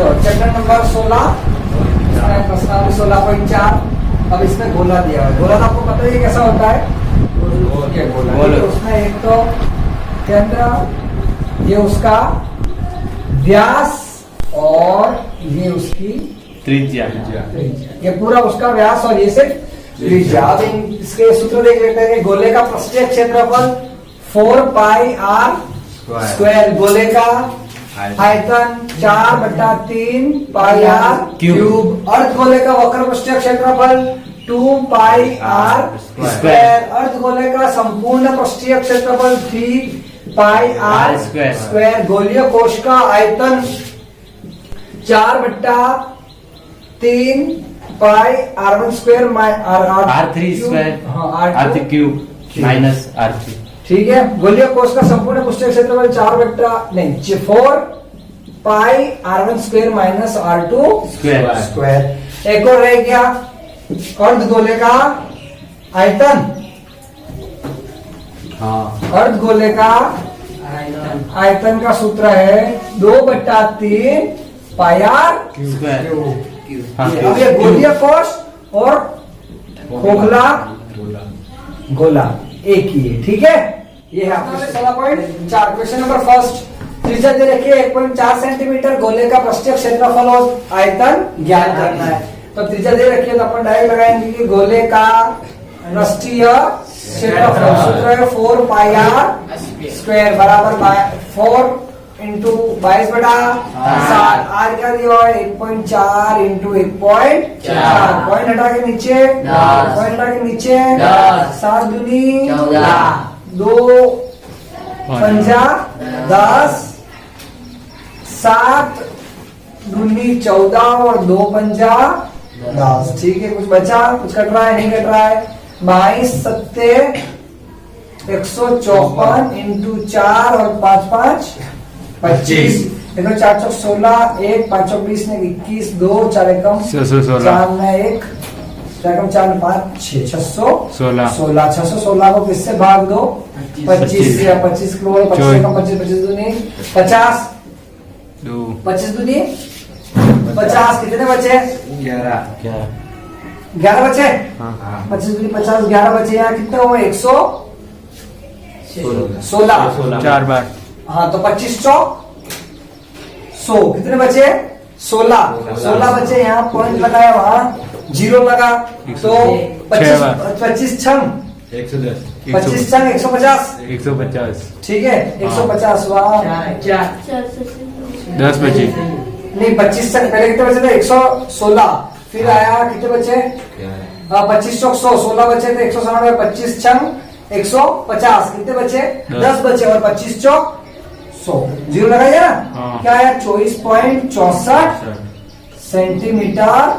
Chapter number 16 प्रश्नावली 16.4। अब इसमें गोला दिया है। गोला आपको पता है कैसा होता है? ये गोला, उसमें एक तो केंद्र, ये उसका व्यास और ये उसकी त्रिज्या। ये पूरा उसका व्यास और ये सिर्फ त्रिज्या। अब इसके सूत्र देख लेते हैं। गोले का पृष्ठीय क्षेत्रफल 4 पाई आर स्क्वायर, गोले का आयतन 4/3 पाई आर क्यूब, अर्धगोले का वक्र पृष्ठीय क्षेत्रफल 2 पाई आर स्क्वायर, अर्धगोले का संपूर्ण पृष्ठीय क्षेत्रफल 3 पाई आर स्क्वायर, गोलीय कोश का आयतन 4/3 पाई R1 square R3 square R3 cube minus R3। ठीक है। गोलीय कोश का संपूर्ण पृष्ठीय क्षेत्रफल 4 पाई R1 square minus R2 square. एक और रह गया अर्धगोले का आयतन। अर्धगोले का आयतन का सूत्र है 2/3 पाई R क्यूब। अब ये गोलीय कोश और खोखला गोला एक ही है। ठीक है। ये है आपका 16.4। क्वेश्चन नंबर फर्स्ट, त्रिज्या दे रखी है 1.4 सेंटीमीटर, गोले का पृष्ठीय क्षेत्रफल और आयतन ज्ञात करना है। तो त्रिज्या दे रखी है तो अपन डायरेक्ट लगाएंगे कि गोले का पृष्ठीय क्षेत्रफल सूत्र है 4 पाई आर स्क्वायर बराबर 4 इंटू 22/7। आर क्या दिया है 1.4 इंटू 1.4। पॉइंट हटा के नीचे 7 दूनी 2 पंजा 10, 7 दूनी 14 और 2 पंजा 10। ठीक है। कुछ बचा, कुछ कट रहा है? नहीं कट रहा है। 22 सत्ते 154 इंटू 4 और 5 5 25। देखो 4 चौक 16, 1 5 चौक 20 ने 21, 2 4 एकम 4 में 1 4 एकम 4 में 5 6 616 616 को किससे भाग दो? 25 से। 25 करोड़ 25 एकम 25 25 दूनी 50 25 दूनी 50। कितने बचे? 11 बचे। 25 दूनी 50 11 बचे। यहाँ कितने हुए? 116 4 बार। हाँ तो 25 चौक 100। कितने बचे? 16 बचे। यहाँ पॉइंट लगाया, वहाँ 0 लगा तो 25 छंग 150। ठीक है। 150 वहाँ 10 बचे। नहीं 25 छंग पहले कितने बचे थे? 116। फिर आया कितने बचे? 25 चौक 100, 16 बचे थे 197। 25 छंग 150। कितने बचे? 10 बचे। और 25 चौक 100 0 लगाइए ना। क्या आया? 24.64 सेंटीमीटर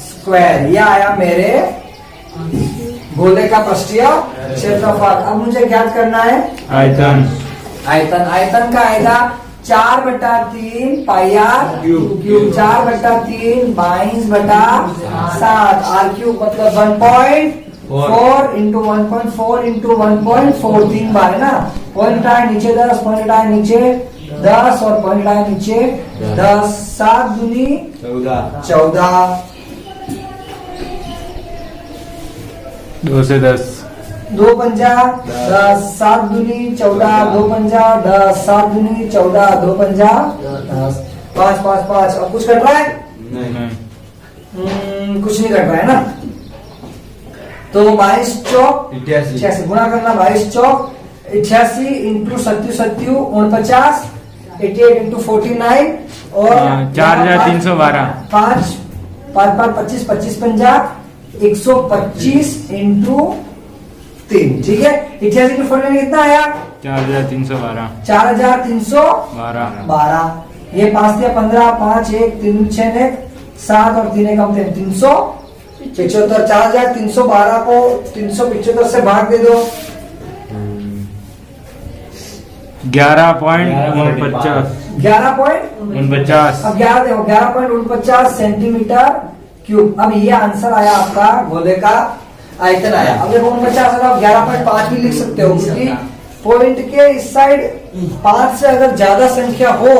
स्क्वायर। यह आया मेरे गोले का पृष्ठीय क्षेत्रफल। अब मुझे ज्ञात करना है आयतन। आयतन का आएगा 4/3 pi r cube. 4/3 22/7 are cube मतलब 1.4 इंटू 1.4 इंटू 1.4 3 बार है ना। पॉइंट आए नीचे 10, पॉइंट आए नीचे 10 और पॉइंट आए नीचे 10। 7 दूनी 14 2 से 10 2 पंजा 10 7 दूनी 14 2 पंजा 10 7 दूनी 14 2 पंजा 10 5 5 5। अब कुछ कट रहा है? कुछ नहीं कट रहा है ना। तो 22 चौक 86 गुणा करना। 22 चौक 88 इंटू 37 49, 88 इंटू 49 और 4312 5 5 5 25 25 पंजा 125 इंटू 3। ठीक है। 88 इंटू 49 कितना आया? 4312 4312। ये 5 दिया 15 5 1 3 6 1 7 और 3 कम 375। 4312 को 375 से भाग दे दो। 11.49 अब 11.49 सेंटीमीटर क्यूब। अब ये आंसर आया आपका गोले का आयतन आया। अब देखो 49 आप 11.5 भी लिख सकते हो, क्योंकि पॉइंट के इस साइड 5 से अगर ज्यादा संख्या हो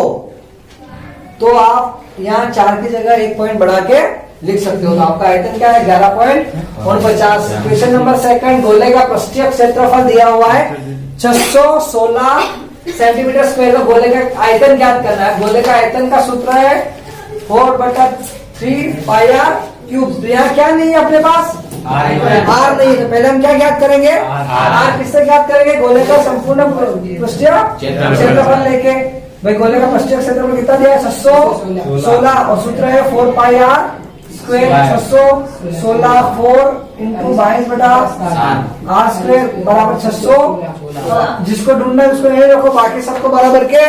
तो आप यहाँ 4 की जगह 1 पॉइंट बढ़ा के लिख सकते हो। तो आपका आयतन क्या है 11.49। क्वेश्चन नंबर 2, गोले का पृष्ठीय क्षेत्रफल दिया हुआ है 616 सेंटीमीटर स्क्वायर। का गोले का आयतन ज्ञात करना है। गोले का आयतन का सूत्र है 4/3 पाई आर क्यूब। यहाँ क्या नहीं है अपने पास, आर नहीं है। तो पहले हम क्या ज्ञात करेंगे, आर किससे ज्ञात करेंगे, गोले का संपूर्ण पृष्ठीय क्षेत्रफल लेके। भाई गोले का पृष्ठीय क्षेत्रफल कितना दिया है 616 और सूत्र है 4 पाई आर स्क्वायर। 616 4 इंटू 22/आर स्क्वायर बराबर 600। जिसको ढूंढना है उसको यही रखो, बाकी सबको बराबर के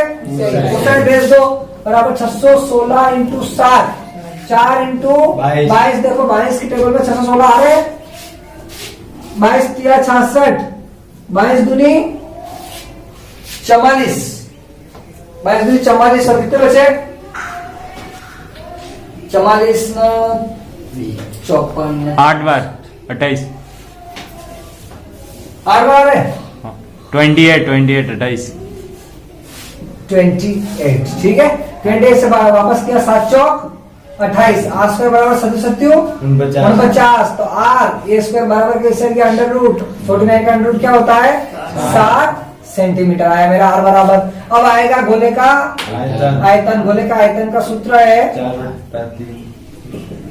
उस साइड भेज दो। बराबर 616 इंटू 7 4 इंटू 22। देखो 22 की टेबल में 616 आ रहे, 22 तिया 66, 22 दूनी 44, 22 दूनी 44 और कितने बचे 44 54 8 बार 28 8 बार है 28 28 28। ठीक है 28 से वापस किया 7 चौक 28। आर स्क्वायर बराबर 49। तो आर ए स्क्वायर बराबर कैसे किया अंडर रूट 49 का अंडर रूट क्या होता है 7 सेंटीमीटर आया मेरा आर बराबर। अब आएगा गोले का आयतन। गोले का आयतन का सूत्र है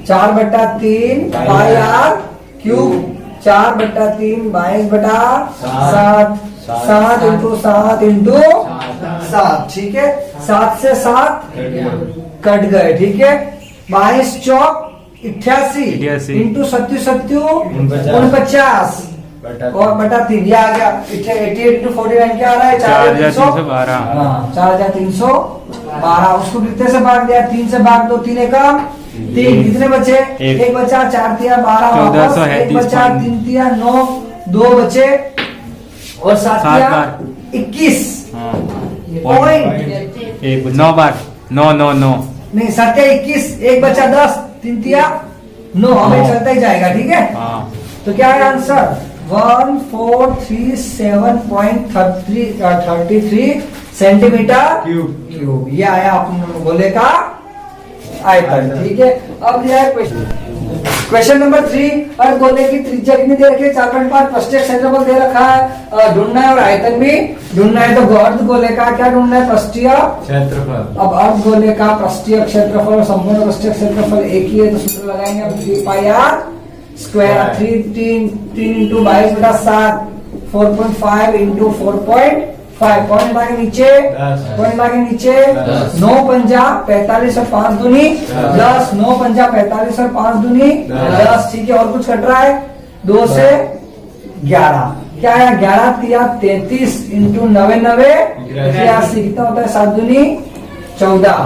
4/3 pi r cube. 4/3 22/7 7 into 7 into 7। ठीक है 7 से 7 कट गए। ठीक है 22 चौक 88 इंटू 37 49 और बटा 3 ये आ गया 88 इंटू 49 क्या आ रहा है 4312। 4312। उसको कितने से भाग दिया 3 से भाग दो 3 एकम 3 कितने बचे 1 बचा 4 तिया 12 वापस 1 बचा 3 तिया 9 2 बचे और 7 तिया 21 पॉइंट 9 बार 9 9 9 नहीं 7 तिया 21 1 बचा 10 3 तिया 9 हमें चलता ही जाएगा। ठीक है तो क्या है आंसर 1437.33 सेंटीमीटर क्यूब। ये आया अपन गोले का आयतन। ठीक है अब दिया है क्वेश्चन नंबर 3। और गोले की त्रिज्या कितनी दे रखी है 4.5। पृष्ठीय क्षेत्रफल दे रखा है ढूंढना है और आयतन भी ढूंढना है। तो अर्ध गोले का क्या ढूंढना है पृष्ठीय क्षेत्रफल। अब अर्ध गोले का पृष्ठीय क्षेत्रफल और संपूर्ण पृष्ठीय क्षेत्रफल एक ही है। तो सूत्र लगाएंगे हम 3 pi r square 3 into 22/7 4.5 into 4.5 point आगे नीचे 9 पंजा 45 और 5 दूनी 10 9 पंजा 45 और 5 दूनी 10। ठीक है और कुछ कट रहा है 2 से 11 क्या है 11 तिया 33 इंटू 99 83 कितना होता है 7 दूनी 14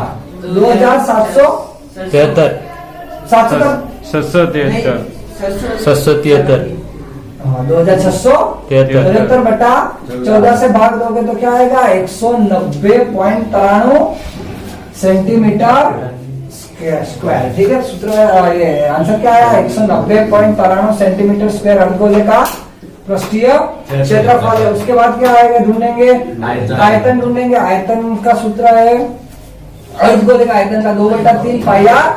2773 773 2673 बटा 14 से भाग दोगे तो क्या आएगा 190.93 सेंटीमीटर स्क्वायर। ठीक है सूत्र ये आंसर क्या आया 190.93 सेंटीमीटर स्क्वायर अर्धगोले का पृष्ठीय क्षेत्रफल है। उसके बाद क्या आएगा ढूंढेंगे आयतन ढूंढेंगे। आयतन का सूत्र है अर्धगोले का आयतन का 2/3 पाई आर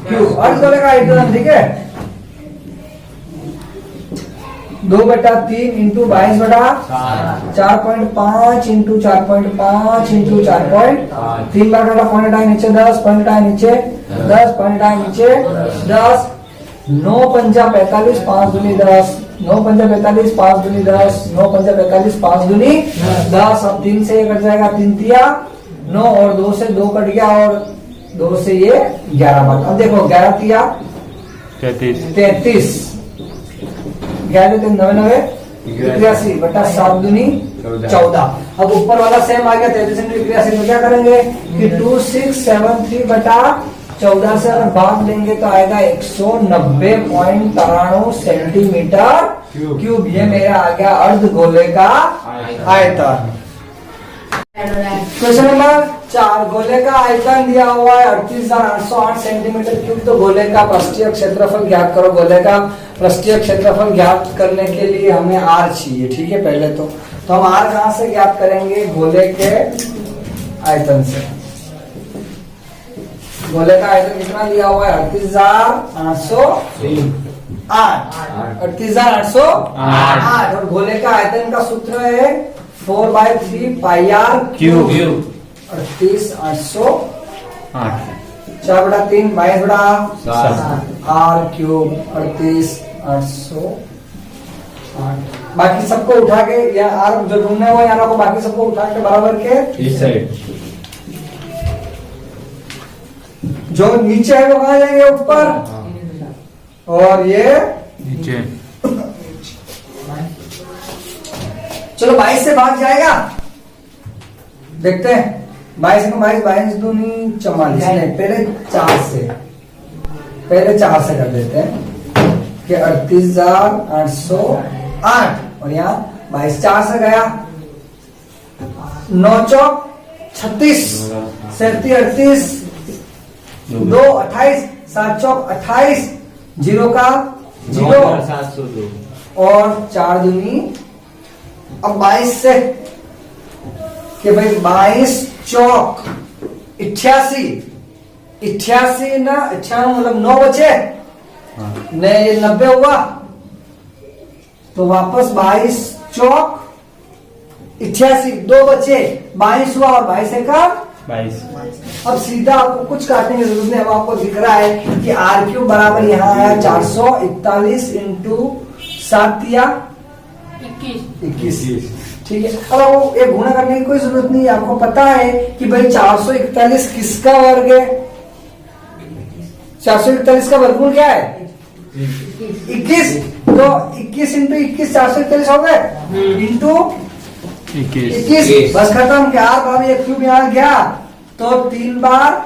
क्यूब। अर्धगोले का आयतन ठीक है 2/3 इंटू 22/4.5 इंटू 4.5 इंटू 4.5 3 बार पॉइंट आए नीचे 10 पॉइंट आए नीचे 10 पॉइंट आए नीचे 10 9 पंजा 45 5 दूनी 10 9 पंजा 45 5 दूनी 10 9 पंजा 45 5 दूनी 10। अब 3 से ये कट जाएगा 3 तिया 9 और 2 से 2 कट गया और 2 से ये 11 बार। अब देखो 11 तिया 33 11 3 99 83 बटा 7 दूनी 14। अब ऊपर वाला सेम आ गया 33 इंटू 83 तो क्या करेंगे कि 2673 बटा 14 से अगर भाग लेंगे तो आएगा 190.93 सेंटीमीटर क्यूब। ये मेरा आ गया अर्धगोले का आयतन। क्वेश्चन नंबर 4 गोले का आयतन दिया हुआ है 38,808 सेंटीमीटर क्यूब। तो गोले का पृष्ठीय क्षेत्रफल ज्ञात करो। गोले का पृष्ठीय क्षेत्रफल ज्ञात करने के लिए हमें आर चाहिए। ठीक है पहले तो हम आर कहां से ज्ञात करेंगे गोले के आयतन से। गोले का आयतन कितना दिया हुआ है? 38,808 और गोले का आयतन का सूत्र है 4/3 pi r cube. 38,808 4/3 22 r cube 38,808। बाकी सबको उठा के या आर जो ढूंढना हुआ यार को बाकी सबको उठा के बराबर के इस साइड जो नीचे है वो कहाँ जाएंगे? ऊपर। और ये नीचे। चलो 22 से भाग जाएगा, देखते हैं। 22 को 22 दूनी 44 नहीं, पहले 4 से कर देते हैं कि 38,808 और यहाँ 22 4 से गया 9 चौक 36 37 38 2 28 7 चौक 28 जीरो का 0 702 और 4 दूनी अब 22 से कि भाई 22 चौक 88 ना 98 मतलब 9 बचे नहीं, ये 90 हुआ तो वापस 22 चौक 88 2 बचे 22 हुआ और 22 का 22। अब सीधा आपको कुछ काटने की जरूरत नहीं। अब आपको दिख रहा है कि आर क्यूब बराबर यहाँ आया 441 इंटू 7 या 21। ठीक है, अब वो एक गुणा करने की कोई जरूरत नहीं है। आपको पता है कि भाई 441 किसका वर्ग है? 441 का वर्गमूल क्या है? 21। तो 21 इंटू 21 441 हो गए इंटू 21 बस खत्म। क्या भाभी एक क्यूब यहाँ गया तो 3 बार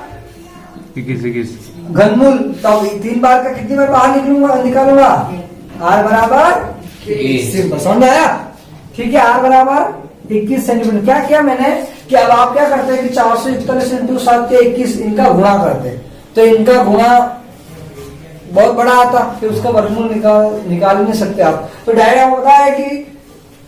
21 घनमूल, तो 3 बार का कितनी बार बाहर निकालूंगा? आर बराबर 21। समझ आया? ठीक है, आर बराबर 21 सेंटीमीटर। क्या किया मैंने कि अब आप क्या करते हैं कि 441 इंटू 7 या 21 इनका गुणा करते हैं, तो इनका गुणा बहुत बड़ा आता, फिर उसका वर्गमूल निकाल नहीं सकते आप। तो डायरेक्ट आपको पता है कि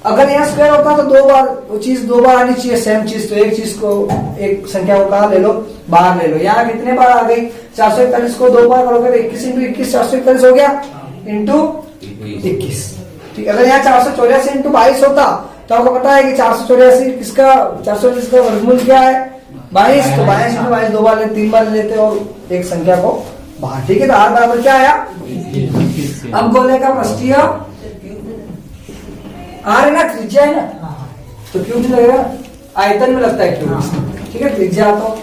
अगर यहाँ स्क्वायर होता तो 2 बार वो चीज 2 बार आनी चाहिए सेम चीज। तो एक चीज को एक संख्या को कहा ले लो, बाहर ले लो। यहाँ कितने बार आ गई? 441 को 2 बार करोगे तो 21 इंटू 21 441 हो गया इंटू 21। ठीक, अगर यहाँ 484 इंटू 22 होता तो आपको पता है कि 484 किसका 484 का वर्गमूल क्या है? 22। तो 22 इंटू 22 2 बार लेते 3 बार लेते और एक संख्या को बाहर। ठीक है, तो आर बराबर क्या आया? अब गोले का पृष्ठीय आर है ना, त्रिज्या है ना, तो क्यूब नहीं लगेगा, आयतन में लगता है क्यूब। ठीक है, त्रिज्या तो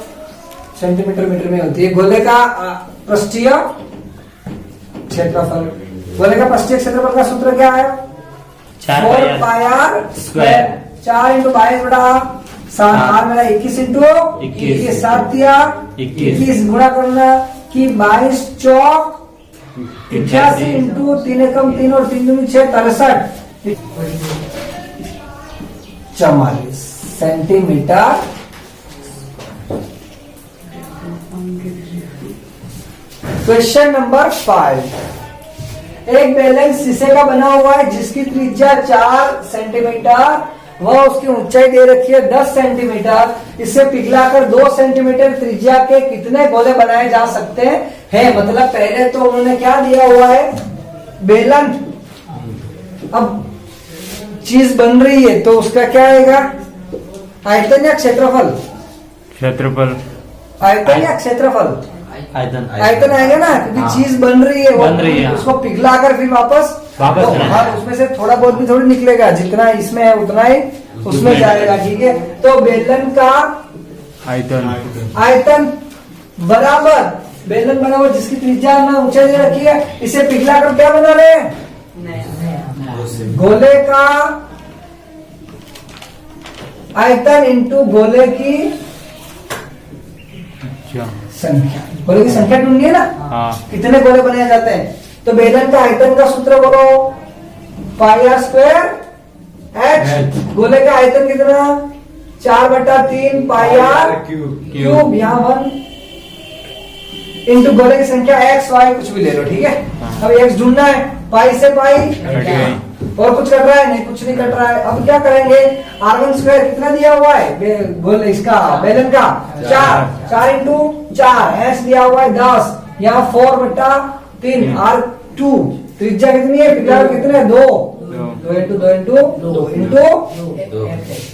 सेंटीमीटर मीटर में होती है। गोले का पृष्ठीय क्षेत्रफल, गोले का पृष्ठीय क्षेत्रफल का सूत्र क्या है? 4 पाई आर स्क्वायर। 4 इंटू 22 बटा 7 आर मेरा 21 इंटू 21 7 या 21 गुणा करना कि 22 चौक 88 इंटू 3 एकम 3 और 3 दूनी 6 63 44 सेंटीमीटर। Question number 5। एक बैलेंस शीशे का बना हुआ है जिसकी त्रिज्या 4 सेंटीमीटर वह उसकी ऊंचाई दे रखी है 10 सेंटीमीटर। इसे पिघलाकर 2 सेंटीमीटर त्रिज्या के कितने गोले बनाए जा सकते हैं? मतलब पहले तो उन्होंने क्या दिया हुआ है? बेलन। अब चीज बन रही है तो उसका क्या आएगा? आयतन या क्षेत्रफल? क्षेत्रफल। आयतन या क्षेत्रफल? आयतन आएगा ना, क्योंकि चीज बन रही है, उसको पिघलाकर फिर वापस उसमें से थोड़ा बहुत भी थोड़ी निकलेगा, जितना इसमें है उतना ही उसमें जाएगा। ठीक है, तो बेलन का आयतन बराबर बेलन बराबर जिसकी त्रिज्या ना ऊंचाई दे रखी है, इसे पिघलाकर क्या बना रहे हैं? गोले का आयतन इंटू गोले की संख्या। गोले की संख्या ढूंढनी है ना, कितने गोले बनाए जाते हैं। तो बेलन का आयतन का सूत्र बोलो पाई आर स्क्वायर एच। गोले का आयतन कितना? 4/3 पाई आर क्यूब। यहाँ 1 इंटू गोले की संख्या x y कुछ भी ले लो। ठीक है, अब x ढूंढना है। पाई से पाई और कुछ कट रहा है? नहीं, कुछ नहीं कट रहा है। अब क्या करेंगे? R1 स्क्वायर कितना दिया हुआ है गोल इसका बेलन का? 4 इंटू 4, S दिया हुआ है 10, यहाँ 4/3 R2 त्रिज्या कितनी है? पिघला कितने? 2 इंटू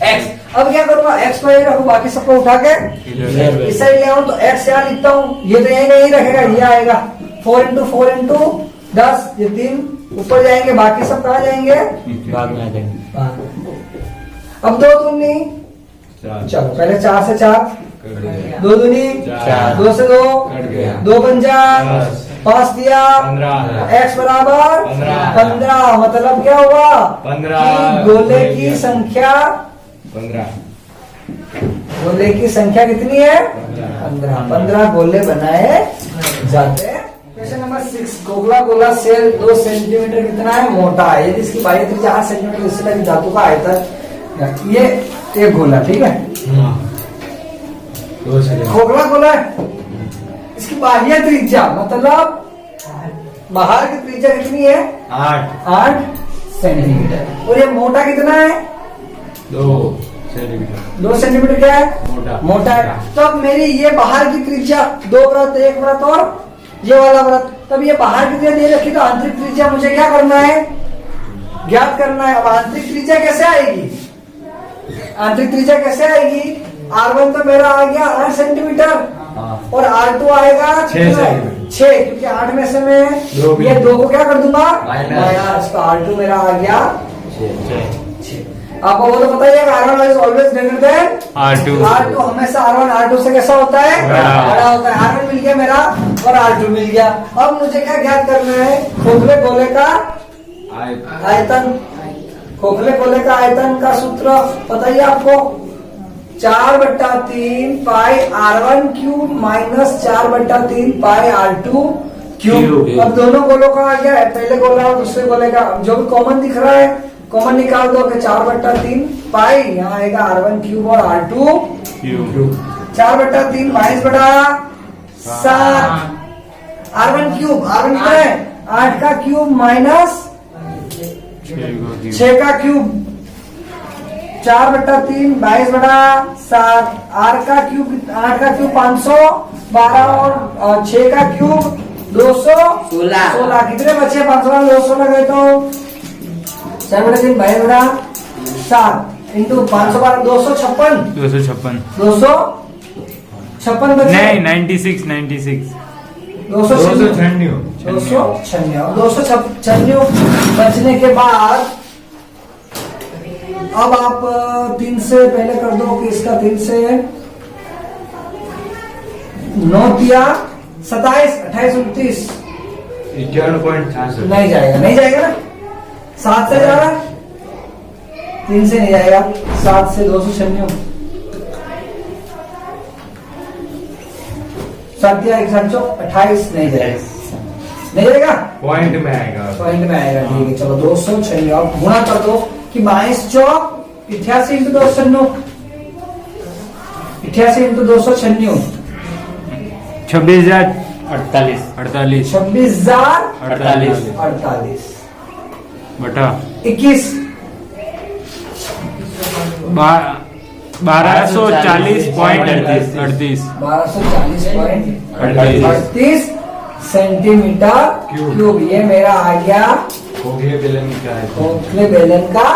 x। अब क्या करूंगा? x को यही रखू, बाकी सबको उठा के इस साइड ले आऊं तो x यहाँ लिखता हूँ, ये तो यही नहीं रखेगा, ये आएगा 4 इंटू 10, ये 3 ऊपर जाएंगे, बाकी सब कहाँ जाएंगे? बाद में आ जाएंगे। अब 2 दूनी, चलो पहले 4 से 4, 2 दूनी 2 से 2, 2 पंजा 5 दिया, 15 x बराबर 15। मतलब क्या हुआ? 15 गोले की संख्या 15 गोले की संख्या कितनी है? 15 गोले बनाए जाते हैं। क्वेश्चन नंबर 6, खोखला गोला सेल 2 सेंटीमीटर कितना है? मोटा है। यदि इसकी बाह्य त्रिज्या 8 सेंटीमीटर, इससे लगी धातु का आयतन, ये एक गोला, ठीक है, खोखला गोला है, इसकी बाह्य त्रिज्या मतलब बाहर की त्रिज्या कितनी है? 8 सेंटीमीटर। और ये मोटा कितना है? 2 सेंटीमीटर क्या है? मोटा है। तब मेरी ये बाहर की त्रिज्या 2 व्रत, 1 व्रत और ये वाला व्रत, तब ये बाहर की त्रिज्या दे रखी, तो आंतरिक त्रिज्या मुझे क्या करना है? ज्ञात करना है। अब आंतरिक त्रिज्या कैसे आएगी? आंतरिक त्रिज्या कैसे आएगी? R1 तो मेरा आ गया 8 सेंटीमीटर और R2 आएगा 6, क्योंकि 8 में से मैं ये 2 को क्या कर दूंगा? माइनस। तो R2 मेरा आ गया 6। आपको वो तो पता ही है, R1 is always greater than R2 हमेशा R1 R2 से कैसा होता है? बड़ा होता है। R1 मिल गया मेरा और R2 मिल गया। अब मुझे क्या ज्ञात करना है? खोखले गोले का आयतन। खोखले गोले का आयतन का सूत्र पता ही आपको, 4/3 पाई R1 क्यूब माइनस 4/3 पाई R2 क्यूब। अब दोनों गोलों का आ गया है, पहले गोला और दूसरे गोले का। जो भी कॉमन दिख रहा है कॉमन निकाल दो कि 4/3 पाई, यहाँ आएगा R1 क्यूब और R2 क्यूब। 4/3 22 बटा 7 R1 क्यूब, R1 कितना है? 8 का क्यूब माइनस 6 का क्यूब, 4/3 22 बटा 7। R का क्यूब 8 का क्यूब 512 और 6 का क्यूब 216। कितने बचे? 512 216 गए तो 7/3 22 बटा 7 इंटू 512 256 बचे नहीं 96 296 बचने के बाद अब आप 3 से पहले कर दो कि इसका 3 से 9 दिया 27 28 29 नहीं जाएगा ना। 7 से जा रहा है, 3 से नहीं जाएगा। 7 से 296 7 दिया 128 नहीं जाएगा। पॉइंट में आएगा। ठीक है, चलो 296 आप गुणा कर दो कि 22 चौक 88 इंटू 296 88 इंटू 296 26,048 26,048 बटा 21 1240.38 सेंटीमीटर क्यूब। ये मेरा आ गया खोखले बेलन का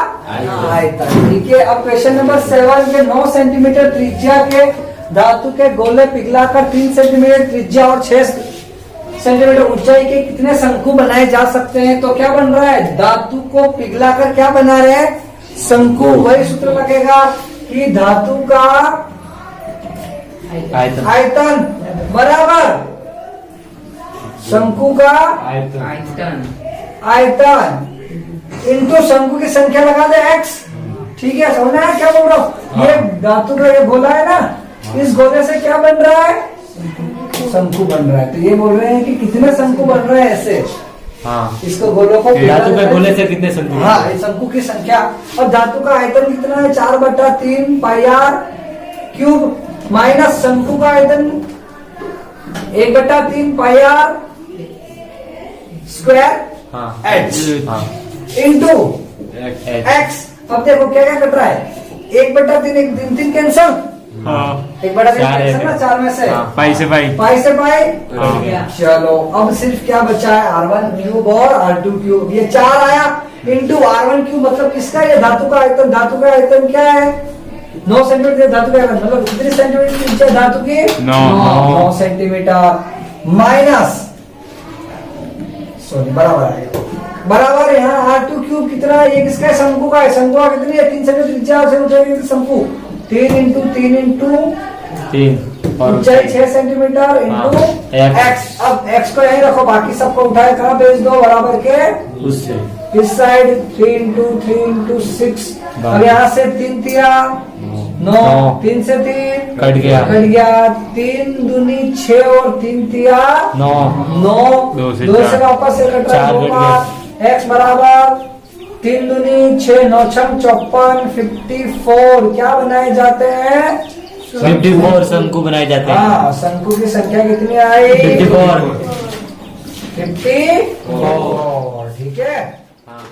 आयतन। ठीक है, अब क्वेश्चन नंबर 7 के 9 सेंटीमीटर त्रिज्या के धातु के गोले पिघलाकर 3 सेंटीमीटर त्रिज्या और 6 सेंटीमीटर ऊंचाई के कितने शंकु बनाए जा सकते हैं? तो क्या बन रहा है? धातु को पिघलाकर क्या बना रहे हैं? शंकु। वही सूत्र लगेगा कि धातु का आयतन बराबर शंकु का आयतन इनटू शंकु की संख्या लगा दे x। ठीक है, समझना है क्या बोल रहा हूँ? ये धातु का ये गोला है ना, इस गोले से क्या बन रहा है? शंकु बन रहा है। तो ये बोल रहे हैं कि कितने शंकु बन रहे हैं ऐसे। इसको गोलों को धातु के गोले से कितने शंकु? हाँ, शंकु की संख्या। और धातु का आयतन कितना है? 4/3 पाई R क्यूब माइनस शंकु का आयतन 1/3 पाई R square H into x. अब देखो क्या क्या कट रहा है, 1/3, 1 3 कैंसल, हाँ 1/3 चार है। कैंसल ना, 4 में से पाई से पाई। पाई से पाई। हाँ। चलो अब सिर्फ क्या बचा है, R1 क्यूब और R2 क्यूब। ये 4 आया इंटू R1 क्यूब, मतलब किसका, ये धातु का आयतन। धातु का आयतन क्या है, 9 सेंटीमीटर धातु का आयतन, मतलब कितनी सेंटीमीटर नीचे धातु की, 9 सेंटीमीटर, माइनस सॉरी बराबर आएगा, बराबर यहाँ R2 क्यूब कितना, ये किसका है, शंकु का है। शंकु का कितनी है, 3 सेंटीमीटर त्रिज्या से उठाएंगे तो शंकु 3 इंटू 3 और ऊंचाई 6 सेंटीमीटर इंटू हाँ, एक्स। अब एक्स को यहीं रखो, बाकी सबको उठाए कहाँ भेज दो, बराबर के उससे इस साइड 3 इंटू 6। अब यहाँ से 3 तिया 9, 3 से 3 कट गया। 3 दूनी 6 और 3 तिया 9 9, 2 से वापस से कट रहा चार है, कट गया। एक्स बराबर 3 दूनी 6 9 6 54 54 क्या बनाए जाते हैं, 54 शंकु बनाए जाते हैं। हाँ शंकु की संख्या कितनी आई, 54 54। ठीक है। हाँ।